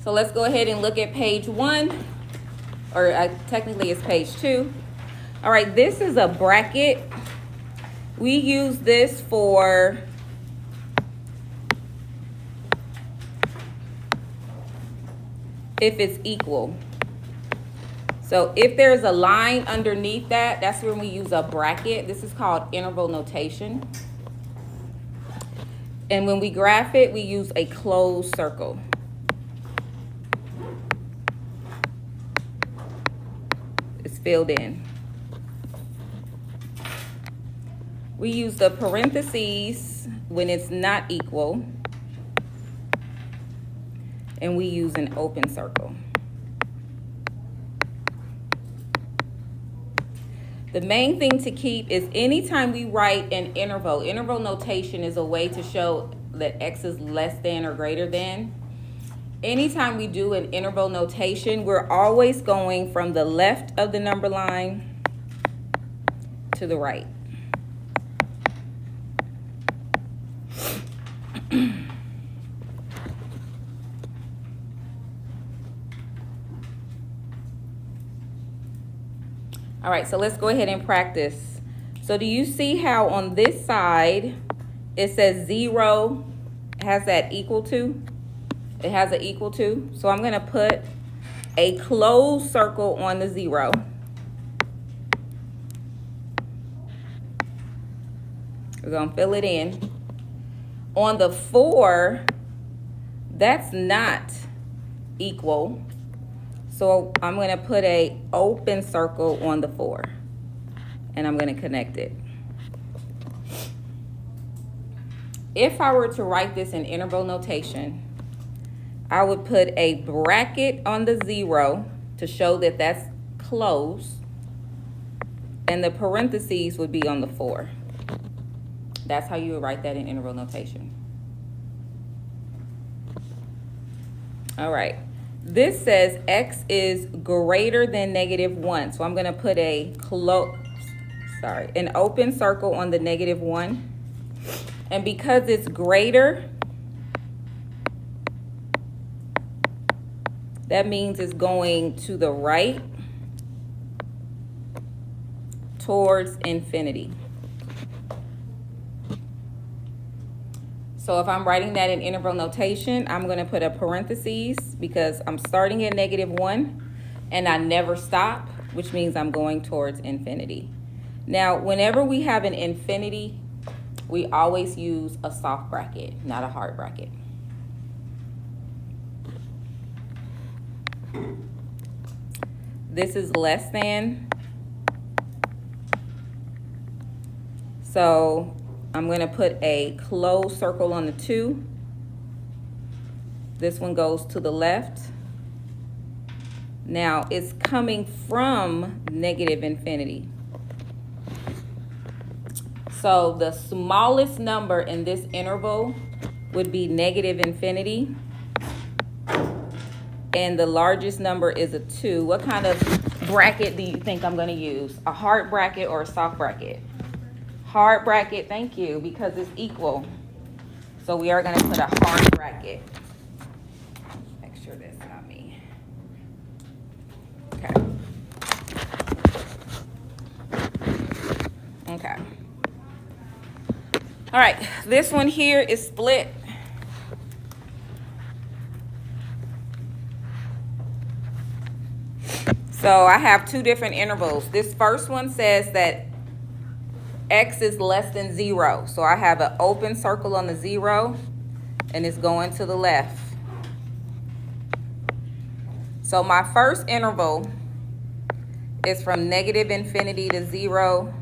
So let's go ahead and look at page 1, or technically it's page 2. All right, this is a bracket. We use this for if it's equal. So if there's a line underneath that, that's when we use a bracket. This is called interval notation. And when we graph it, we use a closed circle. It's filled in. We use the parentheses when it's not equal. And we use an open circle. The main thing to keep is anytime we write an interval notation is a way to show that x is less than or greater than. Anytime we do an interval notation, we're always going from the left of the number line to the right. All right, so let's go ahead and practice. So do you see how on this side it says 0 has that equal to? It has an equal to. So I'm going to put a closed circle on the 0. We're going to fill it in. On the 4, that's not equal. So I'm going to put a open circle on the 4, and I'm going to connect it. If I were to write this in interval notation, I would put a bracket on the 0 to show that that's closed, and the parentheses would be on the 4. That's how you would write that in interval notation. All right. This says x is greater than -1. So I'm going to put an open circle on the -1. And because it's greater, that means it's going to the right towards infinity. So if I'm writing that in interval notation, I'm going to put a parentheses because I'm starting at -1 and I never stop, which means I'm going towards infinity. Now, whenever we have an infinity, we always use a soft bracket, not a hard bracket. This is less than. So I'm going to put a closed circle on the 2. This one goes to the left. Now it's coming from -infinity. So the smallest number in this interval would be -infinity. And the largest number is a 2. What kind of bracket do you think I'm going to use? A hard bracket or a soft bracket? Hard bracket, thank you, because it's equal. So we are going to put a hard bracket. Make sure that's not me. Okay. Okay. All right, this one here is split. So I have 2 different intervals. This first one says that x is less than 0. So I have an open circle on the 0, and it's going to the left. So my first interval is from -infinity to 0.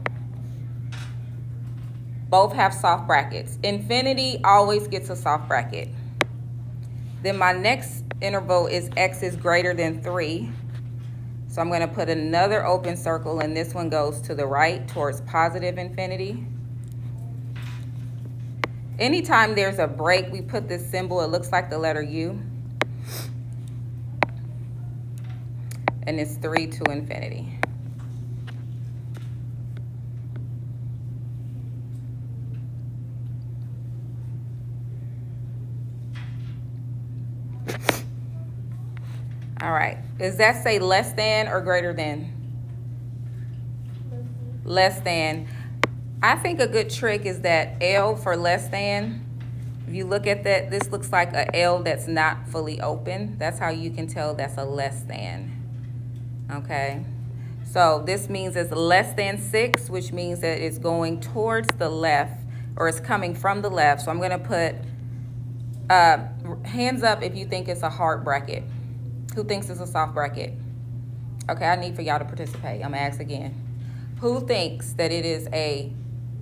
Both have soft brackets. Infinity always gets a soft bracket. Then my next interval is x is greater than 3. So I'm going to put another open circle, and this one goes to the right towards positive infinity. Anytime there's a break, we put this symbol. It looks like the letter U. And it's 3 to infinity. All right. Does that say less than or greater than? Less than. I think a good trick is that L for less than. If you look at that, this looks like a L that's not fully open. That's how you can tell that's a less than. Okay. So this means it's less than 6, which means that it's going towards the left, or it's coming from the left. So I'm going to put hands up if you think it's a hard bracket. Who thinks it's a soft bracket? Okay, I need for y'all to participate. I'm going to ask again. Who thinks that it is a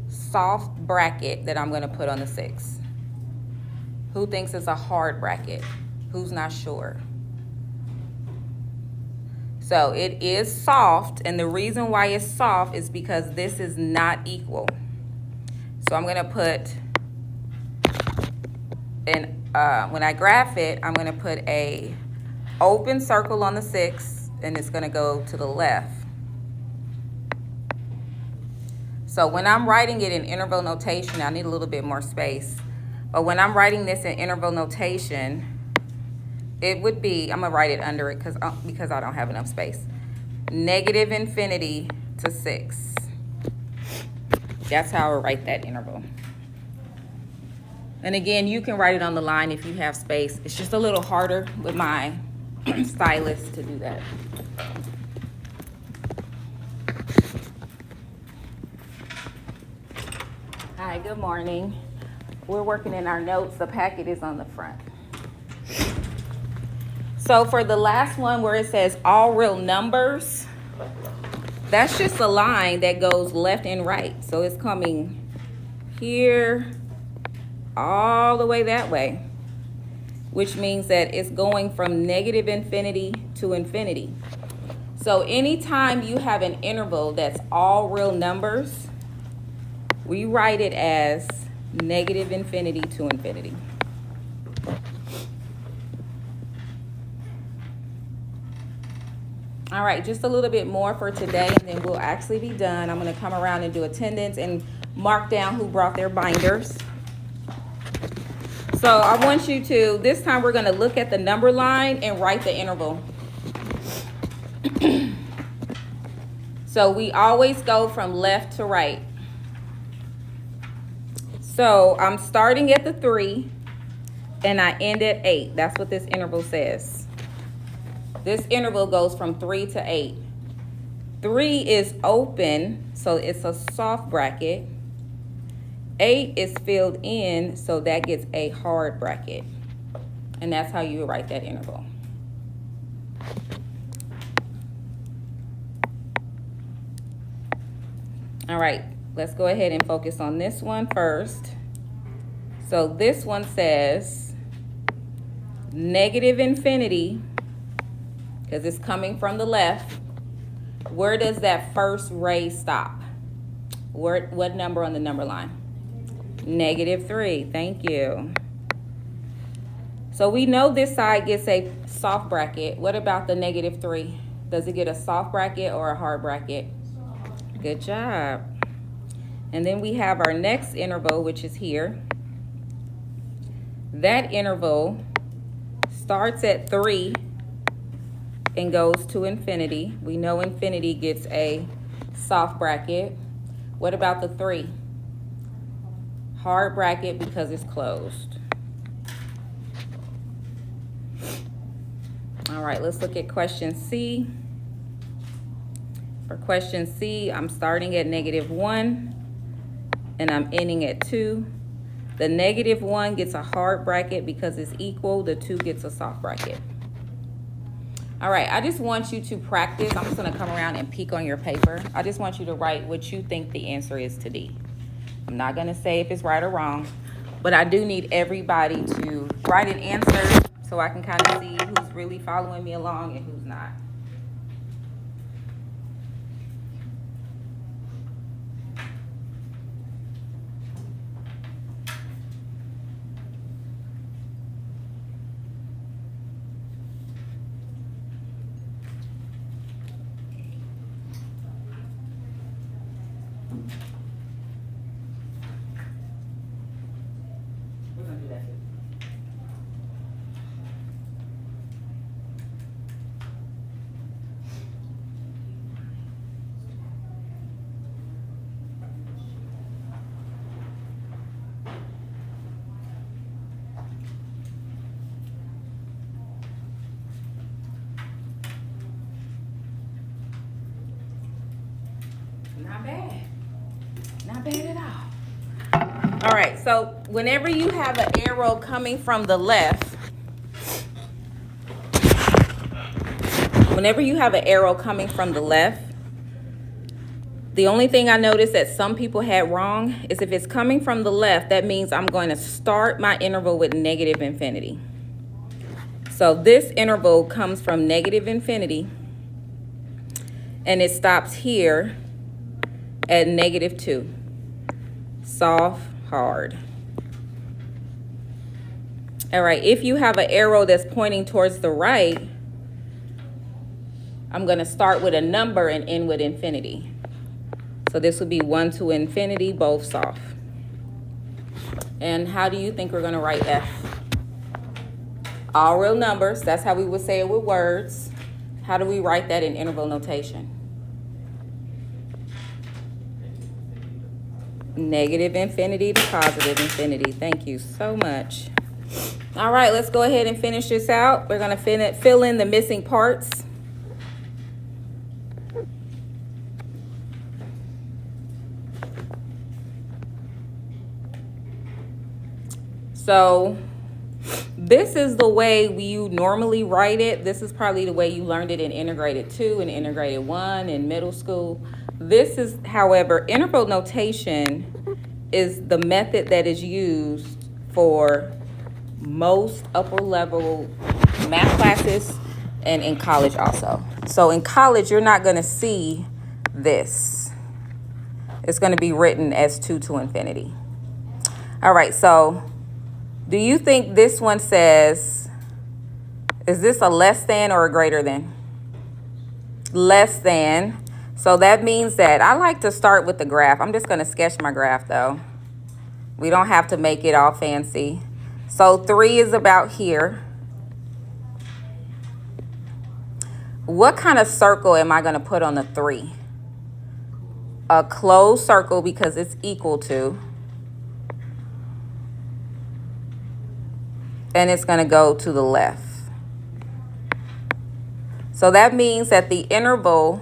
soft bracket that I'm going to put on the 6? Who thinks it's a hard bracket? Who's not sure? So it is soft, and the reason why it's soft is because this is not equal. So I'm going to put, when I graph it, I'm going to put a open circle on the 6, and it's going to go to the left. So when I'm writing it in interval notation, I need a little bit more space. But when I'm writing this in interval notation, it would be, I'm going to write it under it because I don't have enough space. Negative infinity to 6. That's how I would write that interval. And again, you can write it on the line if you have space. It's just a little harder with my stylus to do that. Hi, good morning. We're working in our notes. The packet is on the front. So for the last one where it says all real numbers, that's just a line that goes left and right. So it's coming here all the way that way, which means that it's going from negative infinity to infinity. So anytime you have an interval that's all real numbers, we write it as negative infinity to infinity. All right, just a little bit more for today, and then we'll actually be done. I'm going to come around and do attendance and mark down who brought their binders. So I want you to, this time we're going to look at the number line and write the interval. So we always go from left to right. So I'm starting at the 3, and I end at 8. That's what this interval says. This interval goes from 3 to 8. 3 is open, so it's a soft bracket. 8 is filled in, so that gets a hard bracket. And that's how you write that interval. All right, let's go ahead and focus on this one first. So this one says negative infinity, because it's coming from the left. Where does that first ray stop? What number on the number line? Negative 3. Thank you. So we know this side gets a soft bracket. What about the negative 3? Does it get a soft bracket or a hard bracket? Good job. And then we have our next interval, which is here. That interval starts at 3 and goes to infinity. We know infinity gets a soft bracket. What about the 3? Hard bracket because it's closed. All right, let's look at question C. For question C, I'm starting at negative 1 and I'm ending at 2. The negative 1 gets a hard bracket because it's equal. The 2 gets a soft bracket. All right, I just want you to practice. I'm just going to come around and peek on your paper. I just want you to write what you think the answer is to D. I'm not going to say if it's right or wrong, but I do need everybody to write an answer so I can kind of see who's really following me along and who's not. Not bad. Not bad at all. All right, so whenever you have an arrow coming from the left, the only thing I noticed that some people had wrong is if it's coming from the left, that means I'm going to start my interval with negative infinity. So this interval comes from negative infinity, and it stops here at -2. Soft, hard. All right, if you have an arrow that's pointing towards the right, I'm going to start with a number and end with infinity. So this would be 1 to infinity, both soft. And how do you think we're going to write F? All real numbers. That's how we would say it with words. How do we write that in interval notation? Negative infinity to positive infinity. Thank you so much. All right, let's go ahead and finish this out. We're going to fill in the missing parts. So this is the way you normally write it. This is probably the way you learned it in Integrated 2 and Integrated 1 in middle school. This is, however, interval notation is the method that is used for most upper level math classes and in college also. So in college, you're not going to see this. It's going to be written as 2 to infinity. All right, so do you think this one says, is this a less than or a greater than? Less than. So that means that I like to start with the graph. I'm just going to sketch my graph though. We don't have to make it all fancy. So 3 is about here. What kind of circle am I going to put on the 3? A closed circle because it's equal to. And it's going to go to the left. So that means that the interval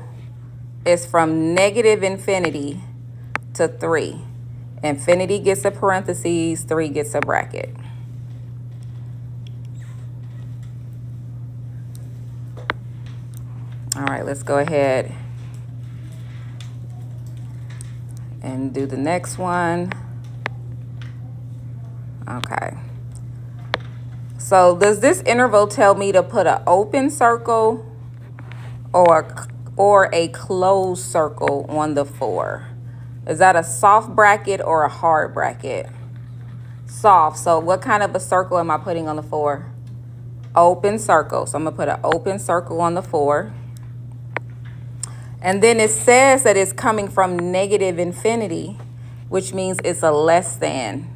is from negative infinity to 3. Infinity gets a parentheses, 3 gets a bracket. All right, let's go ahead and do the next one. Okay. So does this interval tell me to put an open circle or a closed circle on the 4? Is that a soft bracket or a hard bracket? Soft. So what kind of a circle am I putting on the 4? Open circle. So I'm going to put an open circle on the 4. And then it says that it's coming from negative infinity, which means it's a less than.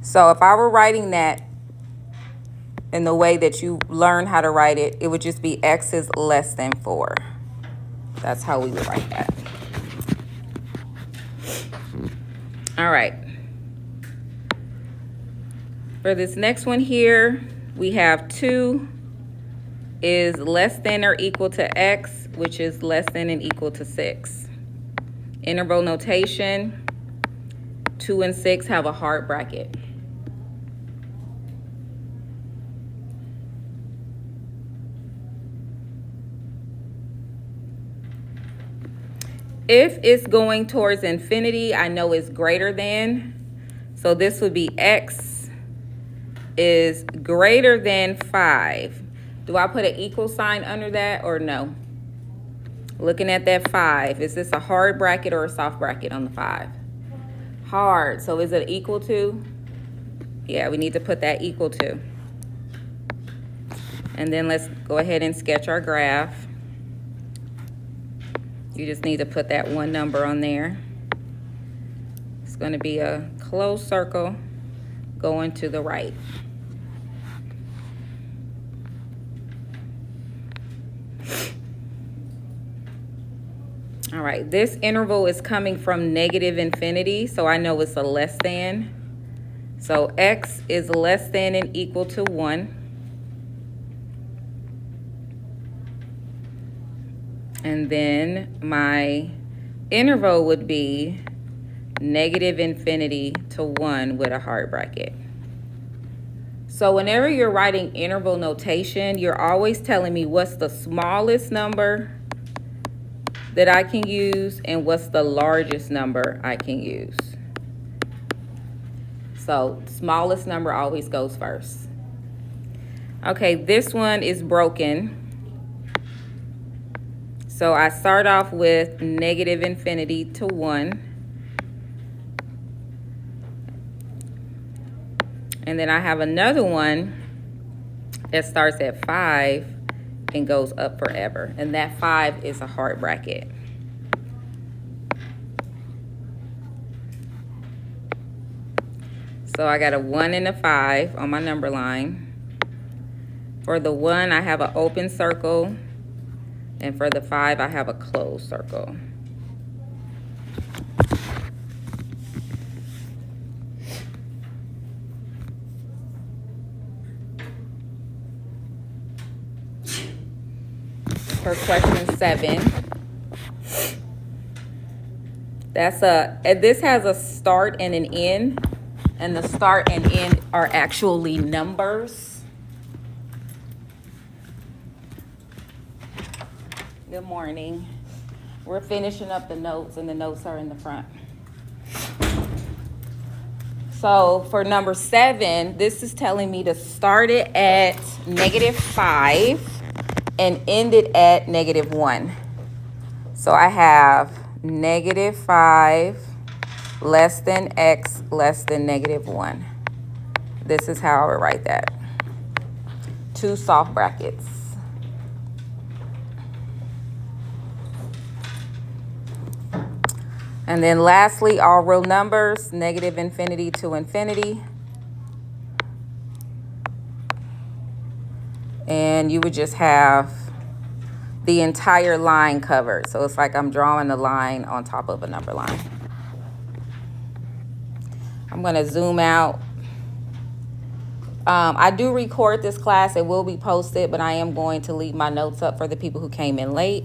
So if I were writing that in the way that you learn how to write it, it would just be x is less than 4. That's how we would write that. All right. For this next one here, we have 2 is less than or equal to x, which is less than and equal to 6. Interval notation, 2 and 6 have a hard bracket. If it's going towards infinity, I know it's greater than. So this would be x is greater than 5. Do I put an equal sign under that or no? Looking at that 5, is this a hard bracket or a soft bracket on the 5? Hard. So is it equal to? Yeah, we need to put that equal to. And then let's go ahead and sketch our graph. You just need to put that one number on there. It's going to be a closed circle going to the right. All right, this interval is coming from negative infinity, so I know it's a less than. So x is less than and equal to 1. And then my interval would be negative infinity to 1 with a heart bracket. So whenever you're writing interval notation, you're always telling me what's the smallest number that I can use and what's the largest number I can use. So smallest number always goes first. Okay, this one is broken. So I start off with negative infinity to 1. And then I have another one that starts at 5 and goes up forever. And that 5 is a heart bracket. So I got a 1 and a 5 on my number line. For the 1, I have an open circle. And for the 5, I have a closed circle. For question 7, this has a start and an end, and the start and end are actually numbers. Good morning. We're finishing up the notes, and the notes are in the front. So for number 7, this is telling me to start it at -5 and end it at -1. So I have -5 less than x less than -1. This is how I would write that. 2 soft brackets. And then lastly, all real numbers, negative infinity to infinity. And you would just have the entire line covered. So it's like I'm drawing a line on top of a number line. I'm going to zoom out. I do record this class. It will be posted, but I am going to leave my notes up for the people who came in late.